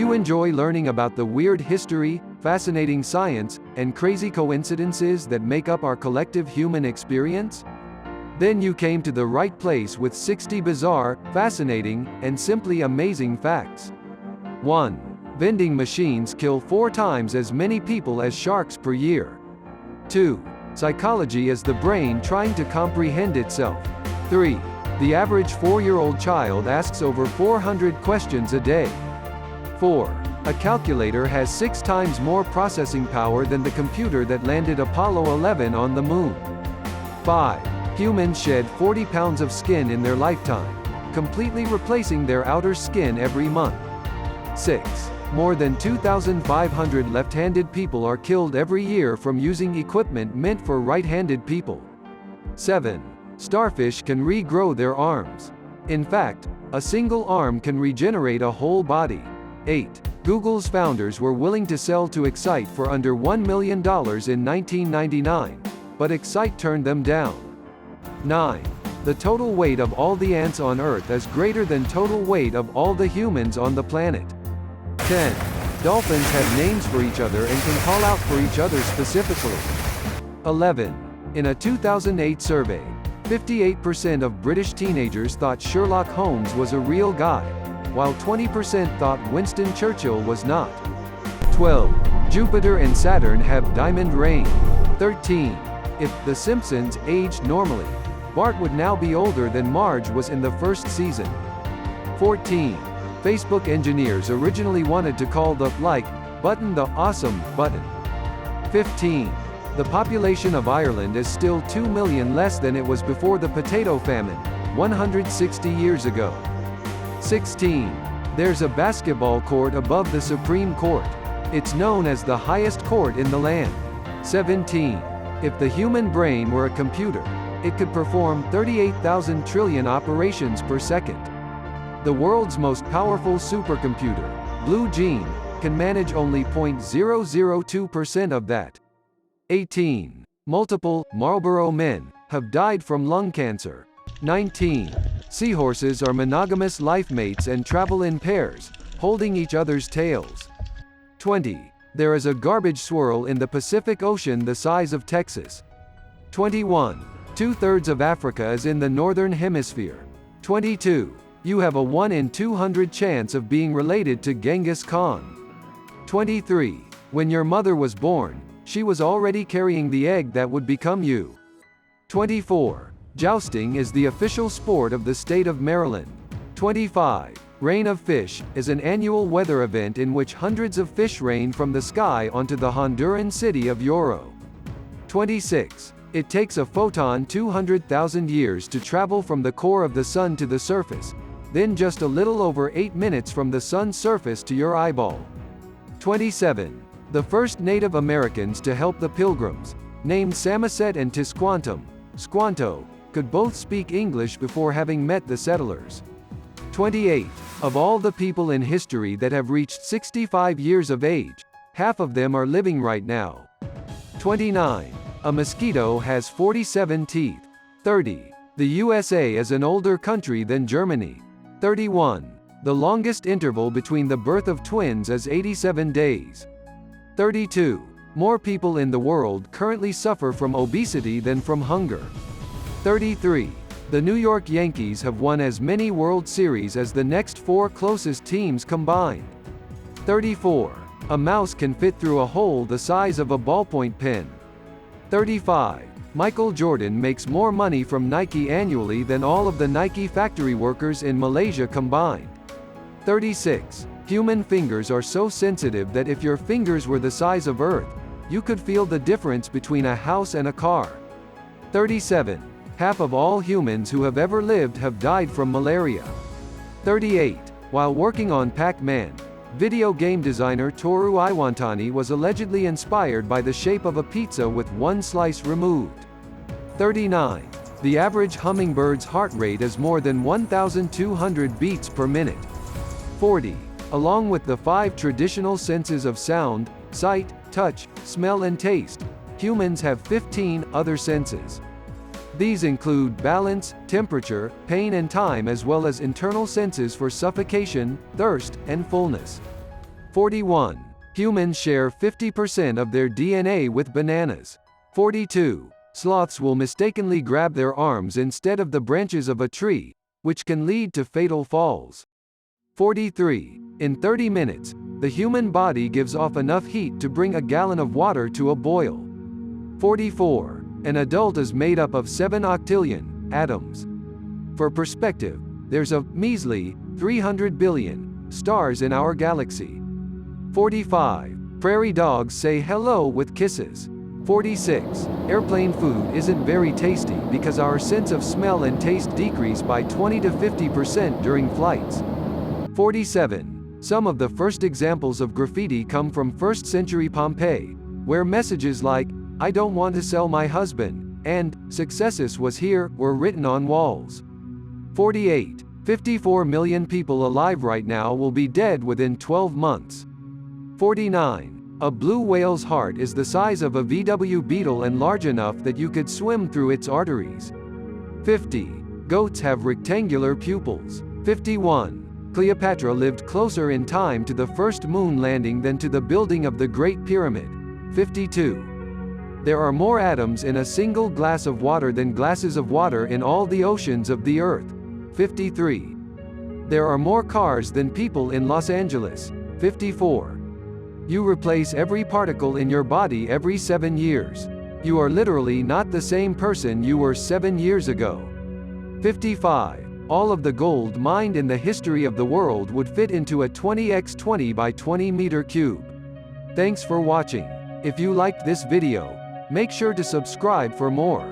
you enjoy learning about the weird history, fascinating science, and crazy coincidences that make up our collective human experience? Then you came to the right place with 60 bizarre, fascinating, and simply amazing facts. 1. Vending machines kill 4 times as many people as sharks per year. 2. Psychology is the brain trying to comprehend itself. 3. The average 4-year-old child asks over 400 questions a day. 4. A calculator has 6 times more processing power than the computer that landed Apollo 11 on the moon. 5. Humans shed 40 pounds of skin in their lifetime, completely replacing their outer skin every month. 6. More than 2,500 left-handed people are killed every year from using equipment meant for right-handed people. 7. Starfish can regrow their arms. In fact, a single arm can regenerate a whole body. 8. Google's founders were willing to sell to Excite for under $1 million in 1999, but Excite turned them down. 9. The total weight of all the ants on Earth is greater than total weight of all the humans on the planet. 10. Dolphins have names for each other and can call out for each other specifically. 11. In a 2008 survey, 58% of British teenagers thought Sherlock Holmes was a real guy, while 20% thought Winston Churchill was not. 12. Jupiter and Saturn have diamond rain. 13. If The Simpsons aged normally, Bart would now be older than Marge was in the first season. 14. Facebook engineers originally wanted to call the like button the awesome button. 15. The population of Ireland is still 2 million less than it was before the potato famine, 160 years ago. 16. There's a basketball court above the Supreme Court. It's known as the highest court in the land. 17. If the human brain were a computer, it could perform 38,000 trillion operations per second. The world's most powerful supercomputer, Blue Gene, can manage only 0.002% of that. 18. Multiple Marlboro men have died from lung cancer. 19. Seahorses are monogamous life mates and travel in pairs, holding each other's tails. 20. There is a garbage swirl in the Pacific Ocean the size of Texas. 21. 2/3 of Africa is in the northern hemisphere. 22. You have a 1 in 200 chance of being related to Genghis Khan. 23. When your mother was born, she was already carrying the egg that would become you. 24. Jousting is the official sport of the state of Maryland. 25. Rain of Fish is an annual weather event in which hundreds of fish rain from the sky onto the Honduran city of Yoro. 26. It takes a photon 200,000 years to travel from the core of the sun to the surface, then just a little over 8 minutes from the sun's surface to your eyeball. 27. The first Native Americans to help the Pilgrims, named Samoset and Tisquantum, Squanto, could both speak English before having met the settlers. 28. Of all the people in history that have reached 65 years of age, half of them are living right now. 29. A mosquito has 47 teeth. 30. The USA is an older country than Germany. 31. The longest interval between the birth of twins is 87 days. 32. More people in the world currently suffer from obesity than from hunger. 33. The New York Yankees have won as many World Series as the next 4 closest teams combined. 34. A mouse can fit through a hole the size of a ballpoint pen. 35. Michael Jordan makes more money from Nike annually than all of the Nike factory workers in Malaysia combined. 36. Human fingers are so sensitive that if your fingers were the size of Earth, you could feel the difference between a house and a car. 37. Half of all humans who have ever lived have died from malaria. 38. While working on Pac-Man, video game designer Toru Iwatani was allegedly inspired by the shape of a pizza with 1 slice removed. 39. The average hummingbird's heart rate is more than 1,200 beats per minute. 40. Along with the 5 traditional senses of sound, sight, touch, smell and taste, humans have 15 other senses. These include balance, temperature, pain and time, as well as internal senses for suffocation, thirst, and fullness. 41. Humans share 50% of their DNA with bananas. 42. Sloths will mistakenly grab their arms instead of the branches of a tree, which can lead to fatal falls. 43. In 30 minutes, the human body gives off enough heat to bring a gallon of water to a boil. 44. An adult is made up of 7 octillion atoms. For perspective, there's a measly 300 billion stars in our galaxy. 45. Prairie dogs say hello with kisses. 46. Airplane food isn't very tasty because our sense of smell and taste decrease by 20 to 50% during flights. 47. Some of the first examples of graffiti come from 1st century Pompeii, where messages like, "I don't want to sell my husband," and "Successus was here," were written on walls. 48. 54 million people alive right now will be dead within 12 months. 49. A blue whale's heart is the size of a VW Beetle and large enough that you could swim through its arteries. 50. Goats have rectangular pupils. 51. Cleopatra lived closer in time to the first moon landing than to the building of the Great Pyramid. 52. There are more atoms in a single glass of water than glasses of water in all the oceans of the Earth. 53. There are more cars than people in Los Angeles. 54. You replace every particle in your body every 7 years. You are literally not the same person you were 7 years ago. 55. All of the gold mined in the history of the world would fit into a 20x20 by 20 meter cube. Thanks for watching. If you liked this video, make sure to subscribe for more.